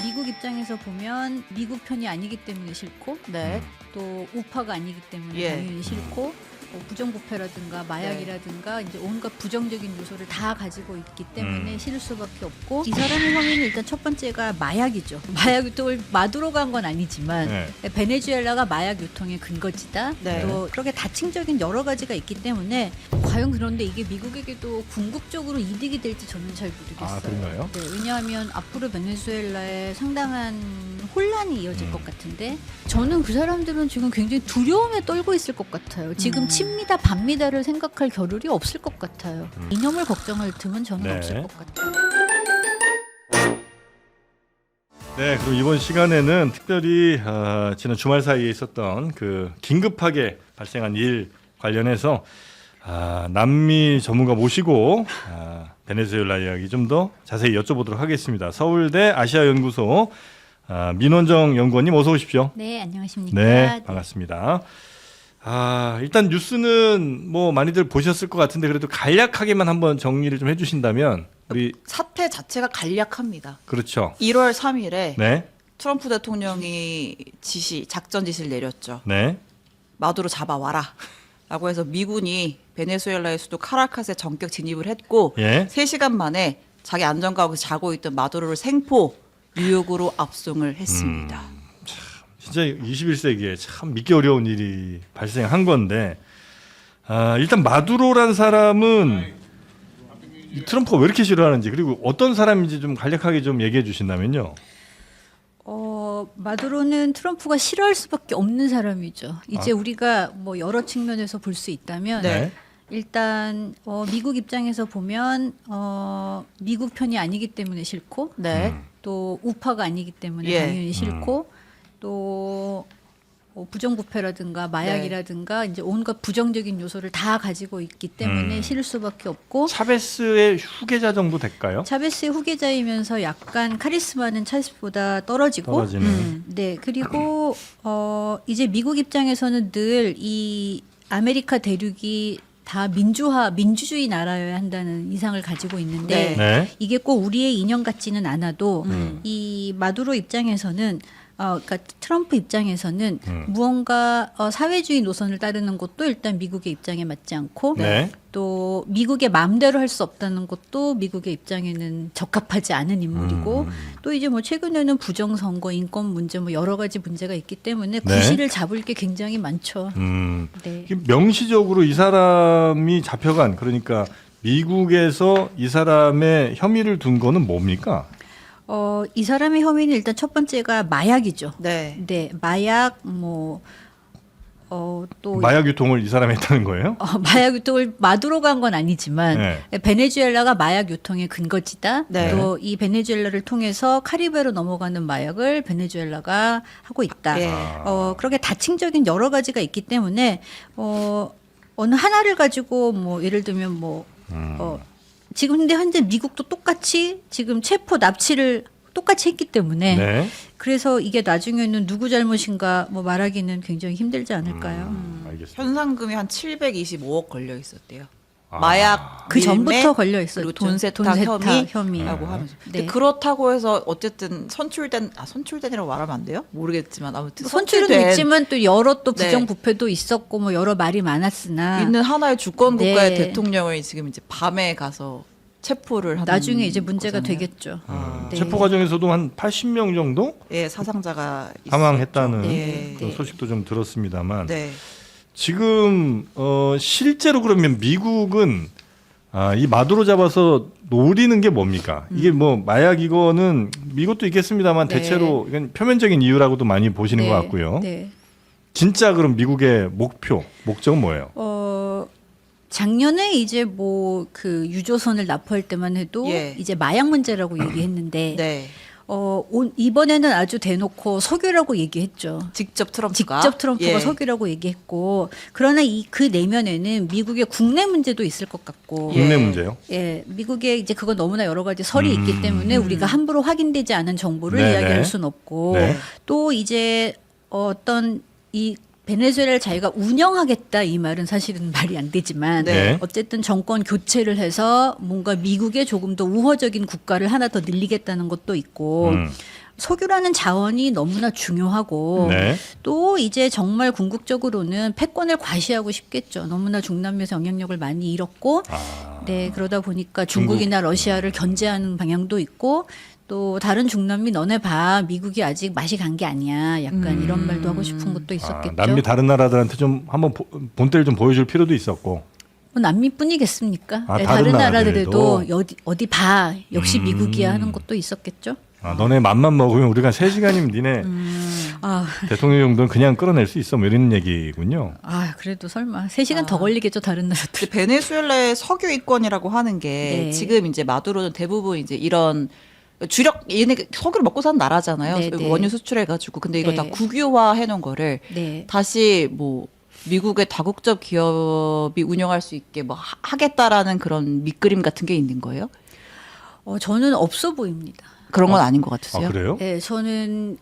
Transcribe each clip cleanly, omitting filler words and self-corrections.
미국 입장에서 보면 미국 편이 아니기 때문에 싫고, 네. 또 우파가 아니기 때문에 예. 당연히 싫고, 부정부패라든가 마약이라든가 이제 온갖 부정적인 요소를 다 가지고 있기 때문에 싫을 수밖에 없고, 이 사람의 혐의는 일단 첫 번째가 마약이죠. 마약 유통을 마두로가 한 건 아니지만 베네수엘라가 마약 유통의 근거지다. 네. 또 그렇게 다층적인 여러 가지가 있기 때문에 과연 그런데 이게 미국에게도 궁극적으로 이득이 될지 저는 잘 모르겠어요. 아, 그런가요? 네, 왜냐하면 앞으로 베네수엘라에 상당한 혼란이 이어질 것 같은데, 저는 그 사람들은 지금 굉장히 두려움에 떨고 있을 것 같아요. 지금 칩니다 반미다를 생각할 겨를이 없을 것 같아요. 이념을 걱정할 틈은 저는 네. 없을 것 같아요. 네, 그럼 이번 시간에는 특별히 지난 주말 사이에 있었던 그 긴급하게 발생한 일 관련해서 남미 전문가 모시고 베네수엘라 이야기 좀 더 자세히 여쭤보도록 하겠습니다. 서울대 아시아연구소 민원정 연구원님 어서 오십시오. 네, 안녕하십니까. 네, 반갑습니다. 일단 뉴스는 뭐 많이들 보셨을 것 같은데 그래도 간략하게만 한번 정리를 좀 해주신다면 우리 사태 자체가 간략합니다. 그렇죠. 1월 3일에 네, 트럼프 대통령이 작전 지시를 내렸죠. 네, 마두로 잡아와라 라고 해서 미군이 베네수엘라의 수도 카라카스에 전격 진입을 했고 예, 3시간 만에 자기 안전가옥에서 자고 있던 마두로를 생포 뉴욕으로 압송을 했습니다. 진짜 21세기에 참 믿기 어려운 일이 발생한 건데 일단 마두로란 사람은 이 트럼프가 왜 이렇게 싫어하는지 그리고 어떤 사람인지 좀 간략하게 좀 얘기해 주신다면요. 마두로는 트럼프가 싫어할 수밖에 없는 사람이죠. 이제 우리가 뭐 여러 측면에서 볼 수 있다면 네. 일단 미국 입장에서 보면 미국 편이 아니기 때문에 싫고, 네. 또 우파가 아니기 때문에 예. 당연히 싫고, 또 부정부패라든가 마약이라든가 이제 온갖 부정적인 요소를 다 가지고 있기 때문에 싫을 수밖에 없고, 차베스의 후계자 정도 될까요? 차베스의 후계자이면서 약간 카리스마는 차베스보다 떨어지고, 떨어지는. 네, 그리고 이제 미국 입장에서는 늘 이 아메리카 대륙이 다 민주주의 나라여야 한다는 이상을 가지고 있는데, 네. 네. 이게 꼭 우리의 인연 같지는 않아도 이 마두로 입장에서는 그러니까 트럼프 입장에서는 무언가 사회주의 노선을 따르는 것도 일단 미국의 입장에 맞지 않고, 네. 또 미국의 마음대로 할 수 없다는 것도 미국의 입장에는 적합하지 않은 인물이고, 또 이제 뭐 최근에는 부정선거, 인권 문제 뭐 여러 가지 문제가 있기 때문에 네. 구실을 잡을 게 굉장히 많죠. 네. 이게 명시적으로 이 사람이 잡혀간 그러니까 미국에서 이 사람의 혐의를 둔 거는 뭡니까? 이 사람의 혐의는 일단 첫 번째가 마약이죠. 네. 네, 마약 또 마약 유통을 이 사람이 했다는 거예요? 마약 유통을 마두로가 한 건 아니지만 네. 베네수엘라가 마약 유통의 근거지다. 네. 또 이 베네수엘라를 통해서 카리브해로 넘어가는 마약을 베네수엘라가 하고 있다. 예. 그렇게 다층적인 여러 가지가 있기 때문에 어느 하나를 가지고 뭐 예를 들면 지금 근데 현재 미국도 똑같이 지금 체포 납치를 똑같이 했기 때문에 네. 그래서 이게 나중에는 누구 잘못인가 뭐 말하기는 굉장히 힘들지 않을까요? 알겠습니다. 현상금이 한 725억 걸려 있었대요. 마약 그 전부터 밀매, 걸려 있었죠. 그리고 돈 세탁 혐의라고 하면서. 근데 네. 그렇다고 해서 어쨌든 선출된이라고 말하면 안 돼요? 모르겠지만 아무튼 선출은 선출된 있지만 또 여러 또 네. 부정부패도 있었고 뭐 여러 말이 많았으나 있는 하나의 주권 국가의 네. 대통령을 지금 이제 밤에 가서 체포를 하는 나중에 이제 문제가 거잖아요. 되겠죠. 네. 체포 과정에서도 한 80명 정도 예, 사상자가 사망했다는 네. 그런 소식도 좀 들었습니다만 네. 지금 실제로 그러면 미국은 이 마두로 잡아서 노리는 게 뭡니까? 이게 뭐 마약 이거는 미국도 있겠습니다만 네. 대체로 이건 표면적인 이유라고도 많이 보시는 네. 것 같고요. 네. 진짜 그럼 미국의 목적은 뭐예요? 작년에 이제 뭐 그 유조선을 납포할 때만 해도 예. 이제 마약 문제라고 얘기했는데 네. 이번에는 아주 대놓고 석유라고 얘기했죠. 직접 트럼프가 트럼프가 석유라고 얘기했고, 그러나 그 내면에는 미국의 국내 문제도 있을 것 같고, 예. 국내 문제요? 예, 미국에 이제 그건 너무나 여러 가지 설이 있기 때문에 우리가 함부로 확인되지 않은 정보를 네, 이야기할 네. 수는 없고, 네. 또 이제 어떤 이 베네수엘라를 자기가 운영하겠다 이 말은 사실은 말이 안 되지만 네. 어쨌든 정권 교체를 해서 뭔가 미국에 조금 더 우호적인 국가를 하나 더 늘리겠다는 것도 있고 석유라는 자원이 너무나 중요하고 네. 또 이제 정말 궁극적으로는 패권을 과시하고 싶겠죠. 너무나 중남미에서 영향력을 많이 잃었고 네, 그러다 보니까 중국이나 러시아를 견제하는 방향도 있고 또 다른 중남미 너네 봐 미국이 아직 맛이 간 게 아니야. 약간 이런 말도 하고 싶은 것도 있었겠죠. 남미 다른 나라들한테 좀 한번 본때를 좀 보여줄 필요도 있었고. 뭐 남미뿐이겠습니까? 아, 네, 다른 다른 나라들도? 나라들에도 어디 봐 역시 미국이야 하는 것도 있었겠죠. 너네 맘만 먹으면 우리가 3시간이면 니네 아, 대통령 정도는 그냥 끌어낼 수 있어. 뭐 이런 얘기군요. 그래도 설마 3시간 더 걸리겠죠 다른 나라들. 근데 베네수엘라의 석유 이권이라고 하는 게 네. 지금 이제 마두로는 대부분 이제 이런 주력 얘네 석유를 먹고 사는 나라잖아요. 네, 네. 원유 수출해 가지고 근데 이걸 네. 다 국유화 해놓은 거를 네. 다시 뭐 미국의 다국적 기업이 운영할 수 있게 뭐 하겠다라는 그런 밑그림 같은 게 있는 거예요? 저는 없어 보입니다. 그런 건 아닌 것 같으세요? 그래요? 네, 저는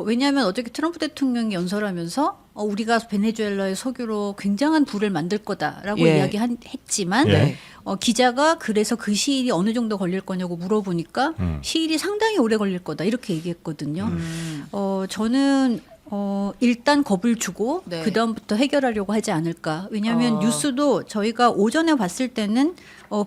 왜냐하면 어저께 트럼프 대통령이 연설하면서 우리가 베네수엘라의 석유로 굉장한 부를 만들 거다라고 예. 이야기했지만 예. 기자가 그래서 그 시일이 어느 정도 걸릴 거냐고 물어보니까 시일이 상당히 오래 걸릴 거다 이렇게 얘기했거든요. 저는 일단 겁을 주고 네. 그 다음부터 해결하려고 하지 않을까. 왜냐하면 뉴스도 저희가 오전에 봤을 때는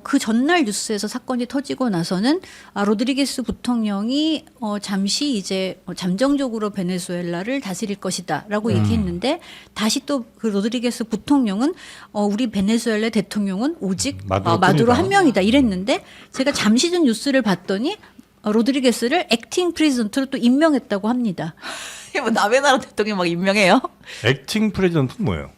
그 전날 뉴스에서 사건이 터지고 나서는 로드리게스 부통령이 잠시 이제 잠정적으로 베네수엘라를 다스릴 것이다라고 얘기했는데 다시 또 그 로드리게스 부통령은 우리 베네수엘라 대통령은 오직 마두로 마두로 뿐이다. 한 명이다 이랬는데 제가 잠시 전 뉴스를 봤더니 로드리게스를 액팅 프레지던트로 또 임명했다고 합니다. 뭐 남의 나라 대통령 막 임명해요? 액팅 프레지던트는 뭐예요?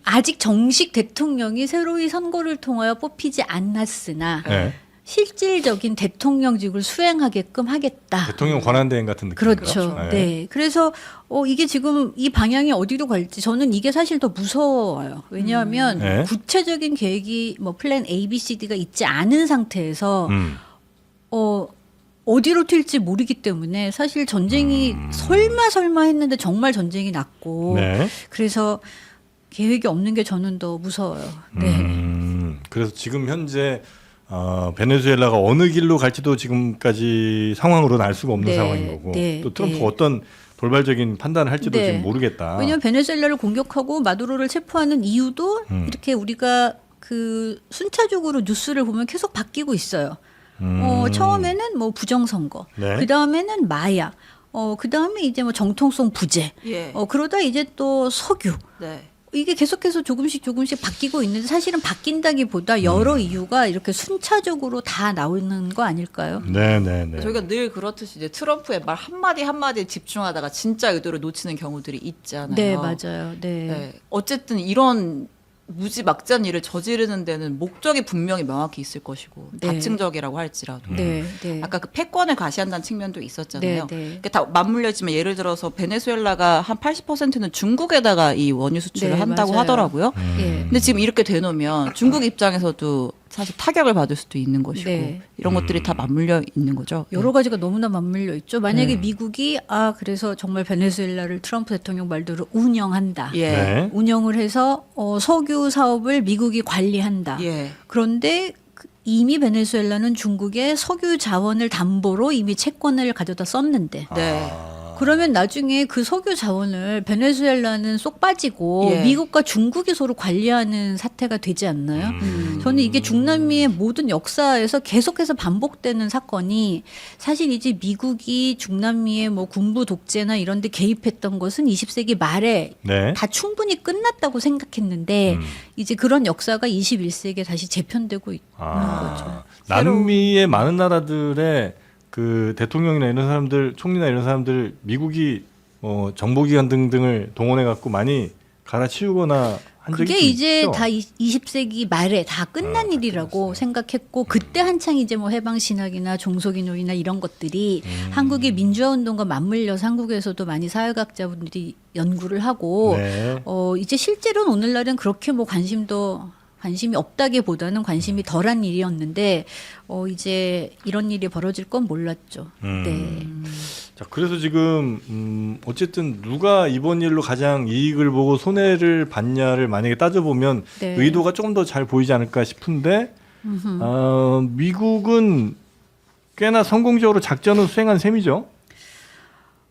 아직 정식 대통령이 새로이 선거를 통하여 뽑히지 않았으나 네. 실질적인 대통령직을 수행하게끔 하겠다. 대통령 권한대행 같은 느낌. 그렇죠. 네. 그래서 이게 지금 이 방향이 어디로 갈지 저는 이게 사실 더 무서워요. 왜냐하면 네. 구체적인 계획이 뭐 플랜 A, B, C, D가 있지 않은 상태에서 어디로 튈지 모르기 때문에 사실 전쟁이 설마 했는데 정말 전쟁이 났고 네. 그래서 계획이 없는 게 저는 더 무서워요. 네. 그래서 지금 현재 베네수엘라가 어느 길로 갈지도 지금까지 상황으로는 알 수가 없는 네, 상황인 거고 네, 또 트럼프가 네. 어떤 돌발적인 판단을 할지도 네. 지금 모르겠다. 왜냐하면 베네수엘라를 공격하고 마두로를 체포하는 이유도 이렇게 우리가 그 순차적으로 뉴스를 보면 계속 바뀌고 있어요. 처음에는 뭐 부정선거, 네. 그 다음에는 마약, 그 다음에 이제 뭐 정통성 부재, 예. 그러다 이제 또 석유. 네. 이게 계속해서 조금씩 바뀌고 있는데 사실은 바뀐다기보다 여러 이유가 이렇게 순차적으로 다 나오는 거 아닐까요? 네네네. 저희가 늘 그렇듯이 이제 트럼프의 말 한마디 한마디에 집중하다가 진짜 의도를 놓치는 경우들이 있잖아요. 네, 맞아요. 네. 네. 어쨌든 이런 무지막지한 일을 저지르는 데는 목적이 분명히 명확히 있을 것이고 네. 다층적이라고 할지라도 네, 네. 아까 그 패권을 가시한다는 측면도 있었잖아요. 네, 네. 그게 다 맞물려 있지만 예를 들어서 베네수엘라가 한 80%는 중국에다가 이 원유 수출을 네, 한다고 맞아요. 하더라고요. 예. 근데 지금 이렇게 되놓으면 중국 입장에서도 사실 타격을 받을 수도 있는 것이고 네. 이런 것들이 다 맞물려 있는 거죠. 여러 가지가 너무나 맞물려 있죠. 만약에 네. 미국이 그래서 정말 베네수엘라를 트럼프 대통령 말대로 운영한다. 예. 네. 운영을 해서 석유 사업을 미국이 관리한다. 예. 그런데 이미 베네수엘라는 중국의 석유 자원을 담보로 이미 채권을 가져다 썼는데 네. 그러면 나중에 그 석유 자원을 베네수엘라는 쏙 빠지고 예. 미국과 중국이 서로 관리하는 사태가 되지 않나요? 저는 이게 중남미의 모든 역사에서 계속해서 반복되는 사건이 사실 이제 미국이 중남미의 뭐 군부 독재나 이런 데 개입했던 것은 20세기 말에 네. 다 충분히 끝났다고 생각했는데 이제 그런 역사가 21세기에 다시 재편되고 있는 거죠. 남미의 많은 나라들의 그 대통령이나 이런 사람들, 총리나 이런 사람들 미국이 정보기관 등등을 동원해 갖고 많이 갈아치우거나 한 적이 그게 좀 이제 있죠? 다 20세기 말에 다 끝난 일이라고 생각했고 그때 한창 이제 뭐 해방신학이나 종속인효이나 이런 것들이 한국의 민주화운동과 맞물려서 한국에서도 많이 사회학자분들이 연구를 하고 네. 이제 실제로는 오늘날은 그렇게 뭐 관심이 없다기보다는 관심이 덜한 일이었는데 이제 이런 일이 벌어질 건 몰랐죠. 네. 자, 그래서 지금 어쨌든 누가 이번 일로 가장 이익을 보고 손해를 봤냐를 만약에 따져보면 네. 의도가 조금 더 잘 보이지 않을까 싶은데 미국은 꽤나 성공적으로 작전을 수행한 셈이죠.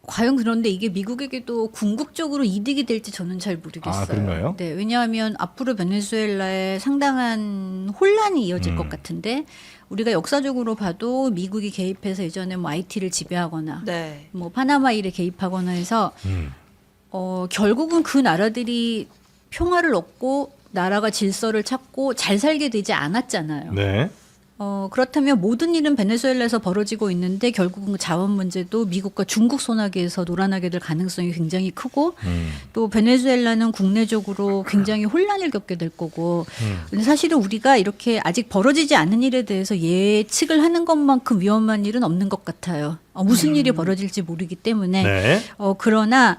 과연 그런데 이게 미국에게도 궁극적으로 이득이 될지 저는 잘 모르겠어요. 아, 그런가요? 네, 왜냐하면 앞으로 베네수엘라에 상당한 혼란이 이어질 것 같은데 우리가 역사적으로 봐도 미국이 개입해서 예전에 뭐 IT를 지배하거나 네. 뭐 파나마 일에 개입하거나 해서 결국은 그 나라들이 평화를 얻고 나라가 질서를 찾고 잘 살게 되지 않았잖아요. 네. 그렇다면 모든 일은 베네수엘라에서 벌어지고 있는데 결국은 자원 문제도 미국과 중국 손아귀에서 놀아나게 될 가능성이 굉장히 크고 또 베네수엘라는 국내적으로 굉장히 혼란을 겪게 될 거고 근데 사실은 우리가 이렇게 아직 벌어지지 않은 일에 대해서 예측을 하는 것만큼 위험한 일은 없는 것 같아요. 무슨 일이 벌어질지 모르기 때문에 네. 그러나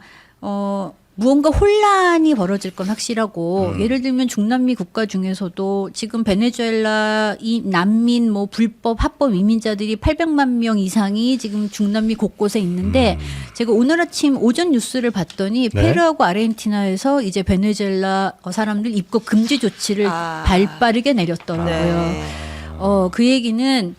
무언가 혼란이 벌어질 건 확실하고 예를 들면 중남미 국가 중에서도 지금 베네수엘라 이 난민 뭐 불법 합법 이민자들이 800만 명 이상이 지금 중남미 곳곳에 있는데 제가 오늘 아침 오전 뉴스를 봤더니 네. 페루하고 아르헨티나에서 이제 베네수엘라 사람들 입국 금지 조치를 아. 발빠르게 내렸더라고요. 네. 그 얘기는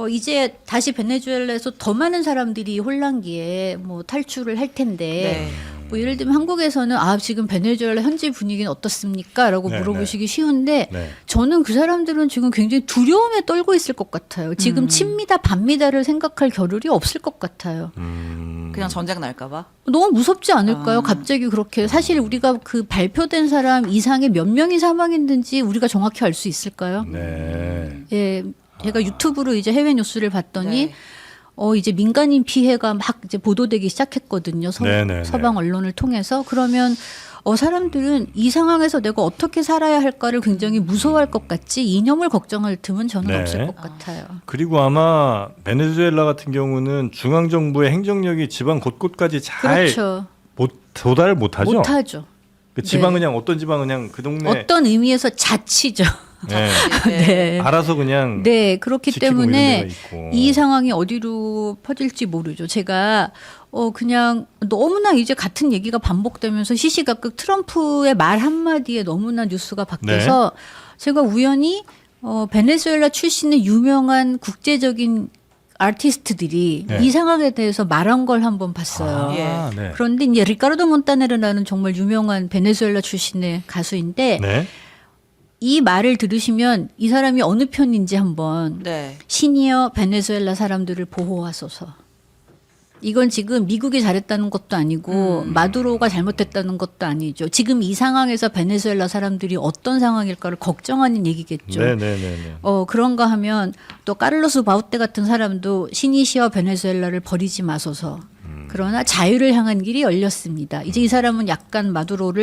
이제 다시 베네수엘라에서 더 많은 사람들이 혼란기에 뭐 탈출을 할 텐데 네. 뭐 예를 들면 한국에서는 지금 베네수엘라 현지 분위기는 어떻습니까? 라고 네, 물어보시기 쉬운데 네. 저는 그 사람들은 지금 굉장히 두려움에 떨고 있을 것 같아요. 지금 친미다 반미다를 생각할 겨를이 없을 것 같아요. 그냥 전쟁 날까봐. 너무 무섭지 않을까요? 아. 갑자기 그렇게 사실 우리가 그 발표된 사람 이상의 몇 명이 사망했는지 우리가 정확히 알 수 있을까요? 네. 예, 제가 유튜브로 이제 해외 뉴스를 봤더니 네. 이제 민간인 피해가 막 이제 보도되기 시작했거든요. 네네네. 서방 언론을 통해서. 그러면 사람들은 이 상황에서 내가 어떻게 살아야 할까를 굉장히 무서워할 것 같지 이념을 걱정할 틈은 저는 네. 없을 것 같아요. 그리고 아마 베네수엘라 같은 경우는 중앙 정부의 행정력이 지방 곳곳까지 잘 그렇죠. 도달 못하죠. 못하죠. 그 지방은 네. 그냥 어떤 지방은 그냥 그 동네 어떤 의미에서 자치죠. 네. 네. 알아서 그냥 네, 그렇기 지키고 때문에 이런 데가 있고. 이 상황이 어디로 퍼질지 모르죠. 제가 그냥 너무나 이제 같은 얘기가 반복되면서 시시각각 트럼프의 말 한마디에 너무나 뉴스가 바뀌어서 제가 우연히 베네수엘라 출신의 유명한 국제적인 아티스트들이 네. 이 상황에 대해서 말한 걸 한번 봤어요. 아, 네. 그런데 이제 리카르도 몬타네르라는 정말 유명한 베네수엘라 출신의 가수인데 네. 이 말을 들으시면 이 사람이 어느 편인지 한번 네. 시니어 베네수엘라 사람들을 보호하소서. 이건 지금 미국이 잘했다는 것도 아니고 마두로가 잘못했다는 것도 아니죠. 지금 이 상황에서 베네수엘라 사람들이 어떤 상황일까를 걱정하는 얘기겠죠. 네네네. 그런가 하면 또 카를로스 바우테 같은 사람도 시니시어 베네수엘라를 버리지 마소서. 그러나 자유를 향한 길이 열렸습니다. 이제 이 사람은 약간 마두로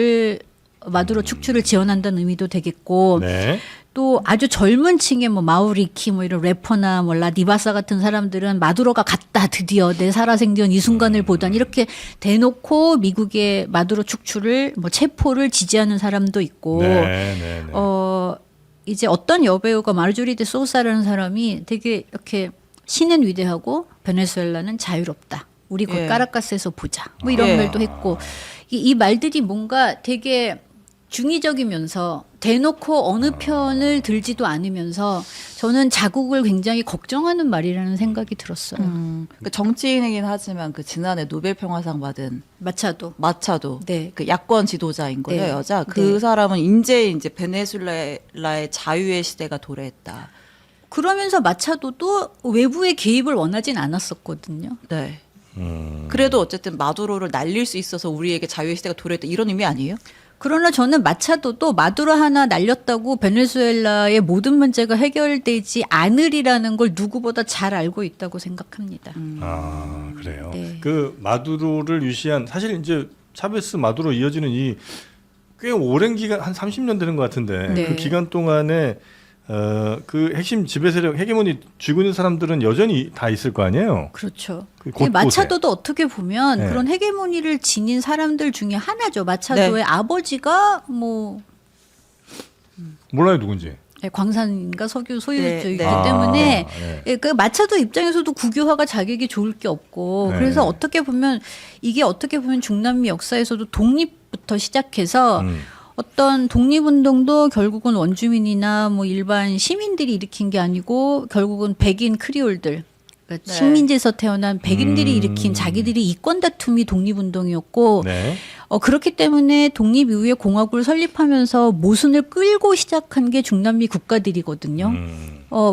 축출을 지원한다는 의미도 되겠고 네. 또 아주 젊은 층의 뭐 마우리키 뭐 이런 래퍼나 뭐 라디바사 같은 사람들은 마두로가 갔다 드디어 내 살아생전 이 순간을 보다니 이렇게 대놓고 미국의 마두로 축출을 뭐 체포를 지지하는 사람도 있고 네네네. 이제 어떤 여배우가 마르조리데 소사라는 사람이 되게 이렇게 신은 위대하고 베네수엘라는 자유롭다. 우리 곧 예. 까라카스에서 보자. 뭐 이런 예. 말도 했고 이 말들이 뭔가 되게 중의적이면서 대놓고 어느 편을 들지도 않으면서 저는 자국을 굉장히 걱정하는 말이라는 생각이 들었어요. 그 정치인이긴 하지만 그 지난해 노벨 평화상 받은 마차도. 마차도 네. 그 야권 지도자인 거예요, 네. 여자. 그 네. 사람은 이제 베네수엘라의 자유의 시대가 도래했다. 그러면서 마차도도 외부의 개입을 원하진 않았었거든요. 네. 그래도 어쨌든 마두로를 날릴 수 있어서 우리에게 자유의 시대가 도래했다 이런 의미 아니에요? 그러나 저는 마차도도 마두로 하나 날렸다고 베네수엘라의 모든 문제가 해결되지 않으리라는 걸 누구보다 잘 알고 있다고 생각합니다. 아 그래요. 네. 그 마두로를 유시한 사실 이제 차베스 마두로 이어지는 이 꽤 오랜 기간 한 30년 되는 것 같은데 네. 그 기간 동안에 그 핵심 지배 세력 헤게모니 쥐고 있는 사람들은 여전히 다 있을 거 아니에요. 그렇죠. 그 이 곳곳에. 마차도도 어떻게 보면 네. 그런 헤게모니를 지닌 사람들 중에 하나죠. 마차도의 네. 아버지가 뭐 몰라요 누군지. 광산인가 석유 소유주이기 네. 때문에 네. 그 마차도 입장에서도 국유화가 자격이 좋을 게 없고 네. 그래서 어떻게 보면 이게 어떻게 보면 중남미 역사에서도 독립부터 시작해서 어떤 독립운동도 결국은 원주민이나 뭐 일반 시민들이 일으킨 게 아니고 결국은 백인 크리올들 그러니까 네. 식민지에서 태어난 백인들이 일으킨 자기들이 이권 다툼이 독립운동이었고 네. 그렇기 때문에 독립 이후에 공화국을 설립하면서 모순을 끌고 시작한 게 중남미 국가들이거든요.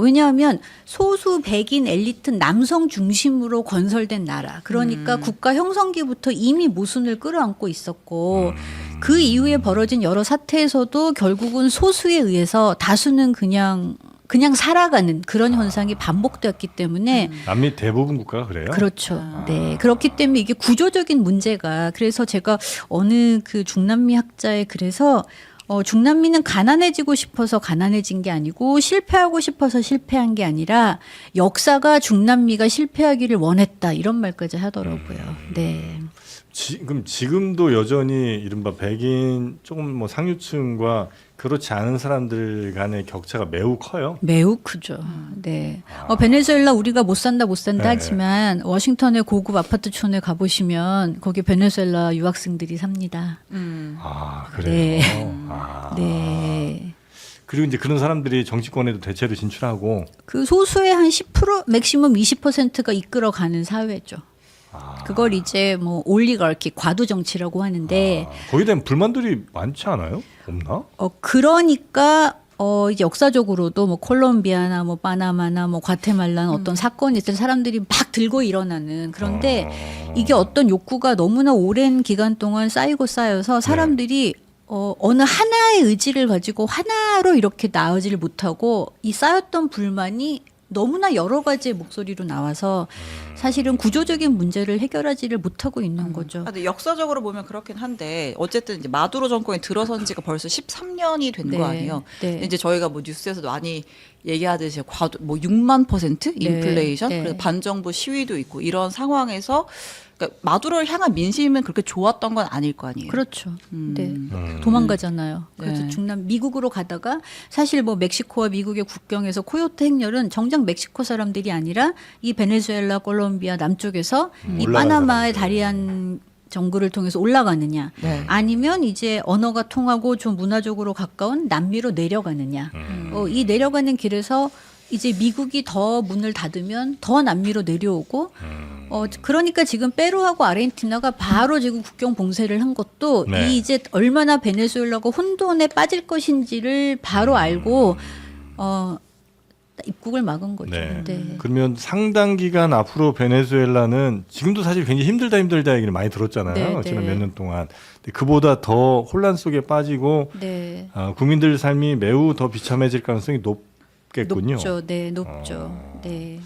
왜냐하면 소수 백인 엘리트 남성 중심으로 건설된 나라. 그러니까 국가 형성기부터 이미 모순을 끌어안고 있었고 그 이후에 벌어진 여러 사태에서도 결국은 소수에 의해서 다수는 그냥 살아가는 그런 현상이 반복되었기 때문에 남미 대부분 국가가 그래요? 그렇죠. 네. 그렇기 때문에 이게 구조적인 문제가 그래서 제가 어느 그 중남미 학자의 글에서 중남미는 가난해지고 싶어서 가난해진 게 아니고 실패하고 싶어서 실패한 게 아니라 역사가 중남미가 실패하기를 원했다 이런 말까지 하더라고요. 네. 그럼 지금도 여전히 이른바 백인 조금 뭐 상류층과 그렇지 않은 사람들 간의 격차가 매우 커요. 매우 크죠. 네. 베네수엘라 우리가 못 산다 네. 하지만 워싱턴의 고급 아파트촌에 가보시면 거기 베네수엘라 유학생들이 삽니다. 아 그래요. 네. 아. 네. 그리고 이제 그런 사람들이 정치권에도 대체로 진출하고. 그 소수의 한 10% 맥시멈 20%가 이끌어가는 사회죠. 그걸 이제 뭐 올리가르키 과도 정치라고 하는데 거기에 대한 불만들이 많지 않아요? 없나? 그러니까 이제 역사적으로도 뭐 콜롬비아나 뭐 파나마나 뭐 과테말라는 어떤 사건이 있을 때 사람들이 막 들고 일어나는 그런데 이게 어떤 욕구가 너무나 오랜 기간 동안 쌓이고 쌓여서 사람들이 어느 하나의 의지를 가지고 하나로 이렇게 나오지를 못하고 이 쌓였던 불만이 너무나 여러 가지의 목소리로 나와서 사실은 구조적인 문제를 해결하지를 못하고 있는 거죠. 근데 역사적으로 보면 그렇긴 한데 어쨌든 이제 마두로 정권이 들어선 지가 벌써 13년이 된 거 네. 아니에요. 네. 이제 저희가 뭐 뉴스에서도 많이 얘기하듯이 과도 뭐 6만 % 인플레이션, 네. 그래서 반정부 시위도 있고 이런 상황에서 그러니까 마두로를 향한 민심은 그렇게 좋았던 건 아닐 거 아니에요. 그렇죠. 네. 도망가잖아요. 그래서 네. 미국으로 가다가 사실 뭐 멕시코와 미국의 국경에서 코요테 행렬은 정작 멕시코 사람들이 아니라 이 베네수엘라, 콜롬비아 남쪽에서 이 올라간 파나마의 사람들. 다리안 정글을 통해서 올라가느냐 네. 아니면 이제 언어가 통하고 좀 문화적으로 가까운 남미로 내려가느냐 이 내려가는 길에서 이제 미국이 더 문을 닫으면 더 남미로 내려오고 그러니까 지금 페루하고 아르헨티나가 바로 지금 국경 봉쇄를 한 것도 네. 이 이제 얼마나 베네수엘라가 혼돈에 빠질 것인지를 바로 알고 입국을 막은 거죠. 네. 네. 그러면 상당 기간 앞으로 베네수엘라는 지금도 사실 굉장히 힘들다 얘기를 많이 들었잖아요. 네, 지난 네. 몇 년 동안. 근데 그보다 더 혼란 속에 빠지고 네. 국민들 삶이 매우 더 비참해질 가능성이 높겠군요. 높죠. 네, 높죠. 네.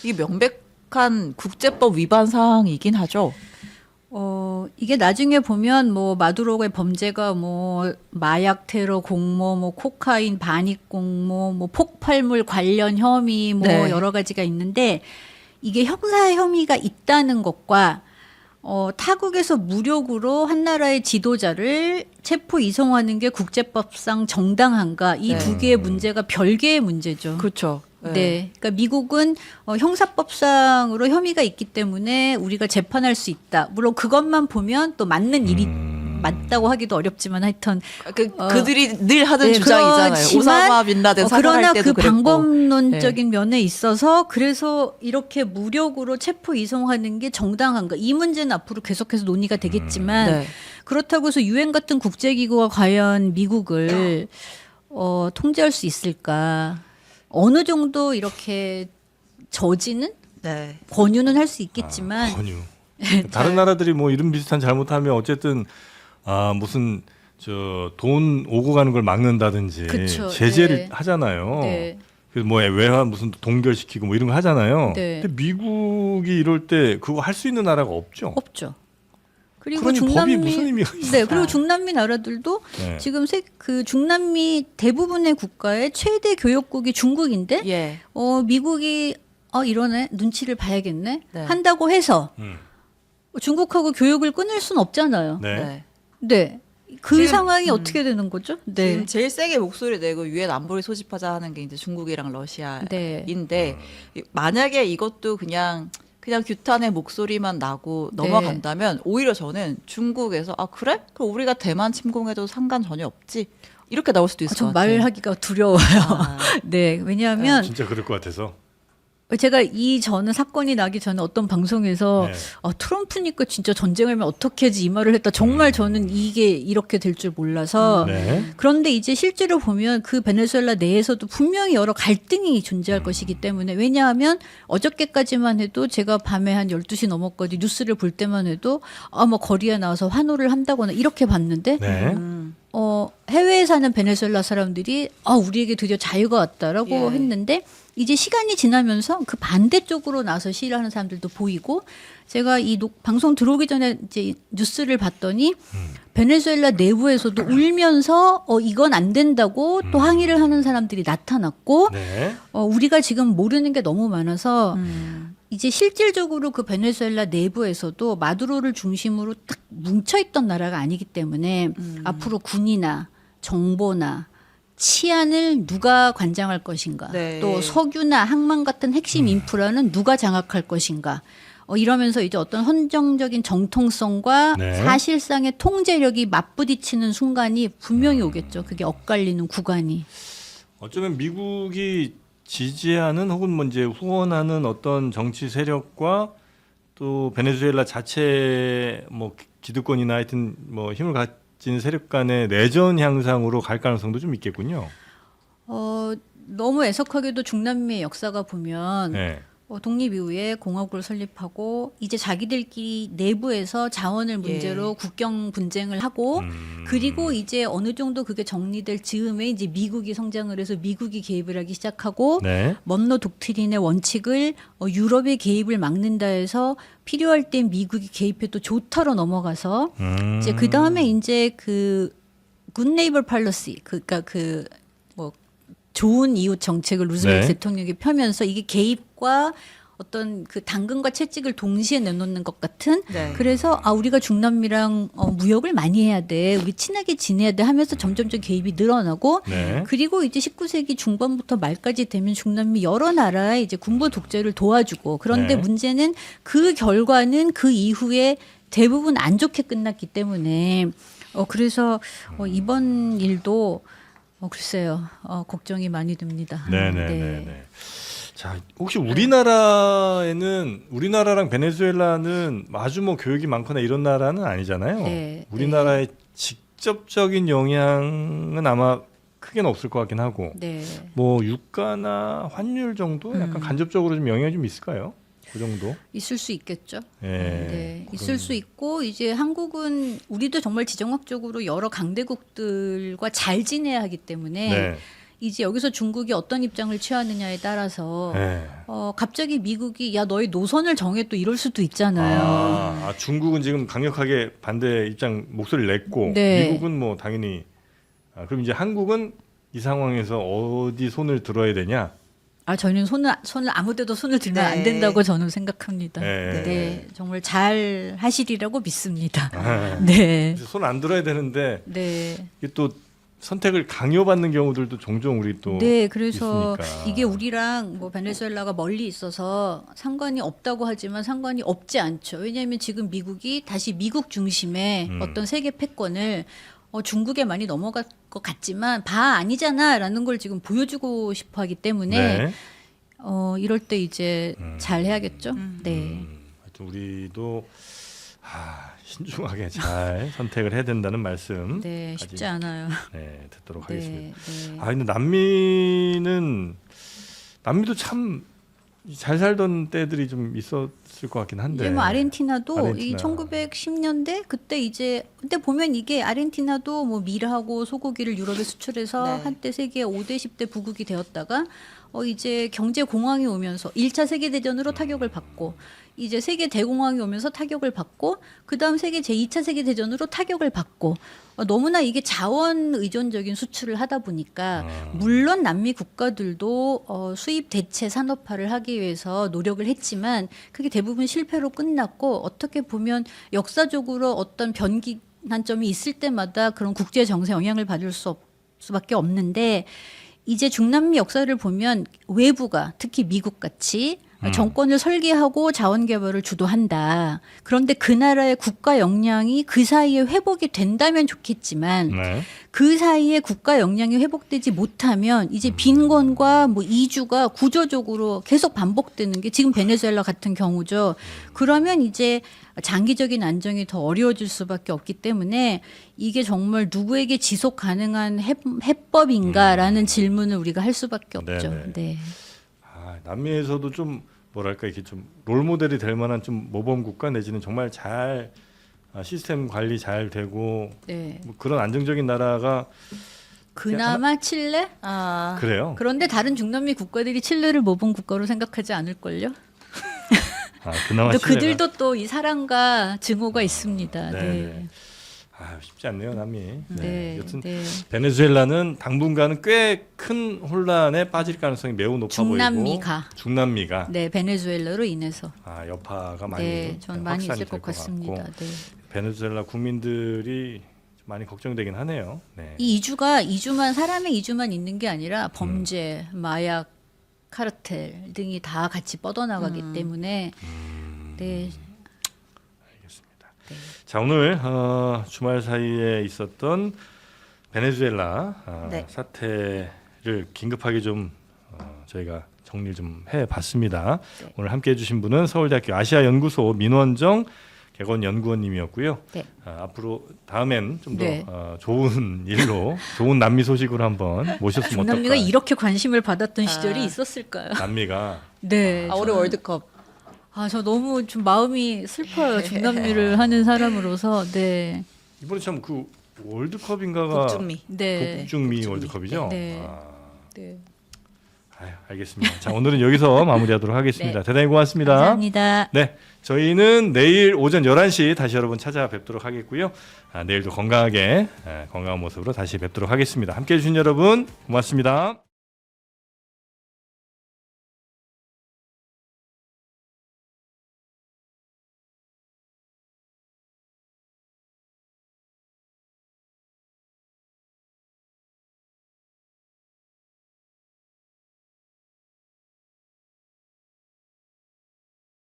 이게 명백한 국제법 위반 사항이긴 하죠. 이게 나중에 보면 뭐 마두로의 범죄가 뭐 마약 테러 공모, 뭐 코카인 반입 공모, 뭐 폭발물 관련 혐의 뭐 네. 여러 가지가 있는데 이게 형사 혐의가 있다는 것과 타국에서 무력으로 한 나라의 지도자를 체포 이송하는 게 국제법상 정당한가 이 네. 두 개의 문제가 별개의 문제죠. 그렇죠. 네. 그러니까 미국은 형사법상으로 혐의가 있기 때문에 우리가 재판할 수 있다. 물론 그것만 보면 또 맞는 일이 맞다고 하기도 어렵지만 하여튼 그들이 늘 하던 네, 주장이잖아요. 그렇지만, 오사마 빈라덴 사살할 그러나 때도 그 그랬고. 방법론적인 면에 있어서 그래서 이렇게 무력으로 체포 이송하는 게 정당한가 이 문제는 앞으로 계속해서 논의가 되겠지만 네. 그렇다고 해서 유엔 같은 국제기구가 과연 미국을 통제할 수 있을까? 어느 정도 이렇게 저지는 네. 권유는 할 수 있겠지만 권유. 다른 나라들이 뭐 이런 비슷한 잘못하면 어쨌든 무슨 돈 오고 가는 걸 막는다든지 그쵸, 제재를 네. 하잖아요. 네. 그래서 뭐 외환 무슨 동결시키고 뭐 이런 거 하잖아요. 네. 근데 미국이 이럴 때 그거 할 수 있는 나라가 없죠. 없죠. 그리고 그러니 법이 중남미 무슨 의미가 있어요? 네 그리고 중남미 나라들도 네. 지금 그 중남미 대부분의 국가의 최대 교역국이 중국인데 예. 미국이 이러네 눈치를 봐야겠네 네. 한다고 해서 음. 중국하고 교역을 끊을 수는 없잖아요. 네. 네. 네. 그 지금, 상황이 어떻게 되는 거죠? 네. 지금 제일 세게 목소리 내고 유엔 안보리 소집하자 하는 게 이제 중국이랑 러시아인데 만약에 이것도 그냥 규탄의 목소리만 나고 넘어간다면 오히려 저는 중국에서 그래? 그럼 우리가 대만 침공해도 상관 전혀 없지? 이렇게 나올 수도 있을 것 전 같아요. 말하기가 두려워요. 네, 왜냐하면 진짜 그럴 것 같아서. 제가 저는 사건이 나기 전에 어떤 방송에서 네. 트럼프니까 진짜 전쟁하면 어떻게 하지 이 말을 했다. 정말 저는 이게 이렇게 될 줄 몰라서 네. 그런데 이제 실제로 보면 그 베네수엘라 내에서도 분명히 여러 갈등이 존재할 것이기 때문에 왜냐하면 어저께까지만 해도 제가 밤에 한 12시 넘었거든요. 뉴스를 볼 때만 해도 뭐 거리에 나와서 환호를 한다거나 이렇게 봤는데 네. 해외에 사는 베네수엘라 사람들이 우리에게 드디어 자유가 왔다라고 했는데 이제 시간이 지나면서 그 반대쪽으로 나서 시위를 하는 사람들도 보이고 제가 이 방송 들어오기 전에 이제 뉴스를 봤더니 베네수엘라 내부에서도 울면서 이건 안 된다고 또 항의를 하는 사람들이 나타났고 네. 우리가 지금 모르는 게 너무 많아서 이제 실질적으로 그 베네수엘라 내부에서도 마두로를 중심으로 딱 뭉쳐있던 나라가 아니기 때문에 앞으로 군이나 정보나 치안을 누가 관장할 것인가 네. 또 석유나 항만 같은 핵심 인프라는 누가 장악할 것인가 이러면서 이제 어떤 헌정적인 정통성과 네. 사실상의 통제력이 맞부딪히는 순간이 분명히 오겠죠. 그게 엇갈리는 구간이. 어쩌면 미국이 지지하는 혹은 뭐 이제 후원하는 어떤 정치 세력과 또 베네수엘라 자체 뭐 기득권이나 하여튼 뭐 힘을 가진 세력 간의 내전 향상으로 갈 가능성도 좀 있겠군요. 너무 애석하게도 중남미의 역사가 보면 네. 독립 이후에 공화국을 설립하고 이제 자기들끼리 내부에서 자원을 문제로 국경 분쟁을 하고 그리고 이제 어느 정도 그게 정리될 즈음에 이제 미국이 성장을 해서 미국이 개입을 하기 시작하고 네. 먼로 독트린의 원칙을 유럽의 개입을 막는다 해서 필요할 때 미국이 개입해도 좋다로 넘어가서 이제 그 다음에 이제 그 굿네이버 팔러시 그러니까 그 뭐 좋은 이웃 정책을 루즈벨트 네. 대통령이 펴면서 이게 개입과 어떤 그 당근과 채찍을 동시에 내놓는 것 같은 네. 그래서 우리가 중남미랑 무역을 많이 해야 돼 우리 친하게 지내야 돼 하면서 점점점 개입이 늘어나고 네. 그리고 이제 19세기 중반부터 말까지 되면 중남미 여러 나라의 이제 군부 독재를 도와주고 그런데 네. 문제는 그 결과는 그 이후에 대부분 안 좋게 끝났기 때문에 그래서 이번 일도 글쎄요 걱정이 많이 됩니다. 네네네. 자, 혹시 우리나라랑 베네수엘라는 아주 뭐 교육이 많거나 이런 나라는 아니잖아요. 네, 우리나라의 직접적인 영향은 아마 크게는 없을 것 같긴 하고, 네. 뭐 유가나 환율 정도 약간 간접적으로 좀 영향이 좀 있을까요? 그 정도? 있을 수 있겠죠. 예. 네, 있을 수 있고 이제 한국은 우리도 정말 지정학적으로 여러 강대국들과 잘 지내야 하기 때문에 네. 이제 여기서 중국이 어떤 입장을 취하느냐에 따라서 네. 갑자기 미국이 야 너희 노선을 정해 또 이럴 수도 있잖아요. 중국은 지금 강력하게 반대 입장 목소리를 냈고 네. 미국은 뭐 당연히 그럼 이제 한국은 이 상황에서 어디 손을 들어야 되냐? 저는 손을 아무데도 손을 들면 안 된다고 저는 생각합니다. 네. 네, 정말 잘 하시리라고 믿습니다. 아, 네, 손 안 들어야 되는데 네. 이게 또 선택을 강요받는 경우들도 종종 우리 또 네, 그래서 있으니까. 이게 우리랑 뭐 베네수엘라가 멀리 있어서 상관이 없다고 하지만 상관이 없지 않죠. 왜냐하면 지금 미국이 다시 미국 중심의 어떤 세계 패권을 중국에 많이 넘어갈 것 같지만 아니잖아라는 걸 지금 보여주고 싶어하기 때문에 네. 이럴 때 이제 잘 해야겠죠. 네. 하여튼 우리도 신중하게 잘 선택을 해야 된다는 말씀. 네, 쉽지 않아요. 네, 듣도록 네, 하겠습니다. 네. 근데 남미도 참 잘 살던 때들이 좀 있었을 것 같긴 한데. 이제 뭐 아르헨티나도 이 아르헨티나. 1910년대 그때 이제 근데 보면 이게 아르헨티나도 뭐 밀하고 소고기를 유럽에 수출해서 네. 한때 세계 5대 10대 부국이 되었다가 이제 경제 공황이 오면서 1차 세계 대전으로 타격을 받고 이제 세계 대공황이 오면서 타격을 받고 그다음 세계 제2차 세계 대전으로 타격을 받고 너무나 이게 자원 의존적인 수출을 하다 보니까 물론 남미 국가들도 수입 대체 산업화를 하기 위해서 노력을 했지만 그게 대부분 실패로 끝났고 어떻게 보면 역사적으로 어떤 변기난점이 있을 때마다 그런 국제 정세 영향을 받을 수밖에 없는데 이제 중남미 역사를 보면 외부가 특히 미국 같이 정권을 설계하고 자원 개발을 주도한다. 그런데 그 나라의 국가 역량이 그 사이에 회복이 된다면 좋겠지만 네. 그 사이에 국가 역량이 회복되지 못하면 이제 빈곤과 뭐 이주가 구조적으로 계속 반복되는 게 지금 베네수엘라 같은 경우죠. 그러면 이제 장기적인 안정이 더 어려워질 수밖에 없기 때문에 이게 정말 누구에게 지속 가능한 해법인가라는 질문을 우리가 할 수밖에 없죠. 네네. 네. 남미에서도 좀 뭐랄까 이렇게 좀 롤모델이 될 만한 좀 모범 국가 내지는 정말 잘 시스템 관리 잘 되고 네. 뭐 그런 안정적인 나라가 그나마 칠레? 그래요. 그런데 다른 중남미 국가들이 칠레를 모범 국가로 생각하지 않을걸요? 그나마 또 칠레가. 그들도 또 이 사랑과 증오가 있습니다. 네네. 네. 쉽지 않네요, 남미. 네. 여튼 네. 베네수엘라는 당분간은 꽤 큰 혼란에 빠질 가능성이 매우 높아 중남미가. 보이고 중남미가 네, 베네수엘라로 인해서. 여파가 많이 네, 전 많이 확산이 있을 것 될 같습니다. 같고 네. 베네수엘라 국민들이 좀 많이 걱정되긴 하네요. 네. 이 이주만 사람의 이주만 있는 게 아니라 범죄, 마약, 카르텔 등이 다 같이 뻗어나가기 때문에 네. 알겠습니다. 자, 오늘 주말 사이에 있었던 베네수엘라 네. 사태를 긴급하게 좀 저희가 정리를 좀 해봤습니다. 네. 오늘 함께해 주신 분은 서울대학교 아시아연구소 민원정 객원연구원님이었고요. 네. 앞으로 다음엔 좀 더 네. 좋은 일로 좋은 남미 소식으로 한번 모셨으면 중남미가 어떨까. 이렇게 관심을 받았던 시절이 있었을까요? 남미가 네. 올해 월드컵. 저 너무 좀 마음이 슬퍼요. 중남미를 하는 사람으로서. 네. 이번에 참 그 월드컵인가가 북중미. 네. 북중미 북중미. 월드컵이죠. 네. 네. 알겠습니다. 자, 오늘은 여기서 마무리하도록 하겠습니다. 네. 대단히 고맙습니다. 감사합니다. 네, 저희는 내일 오전 11시 다시 여러분 찾아뵙도록 하겠고요. 내일도 건강한 모습으로 다시 뵙도록 하겠습니다. 함께해 주신 여러분 고맙습니다.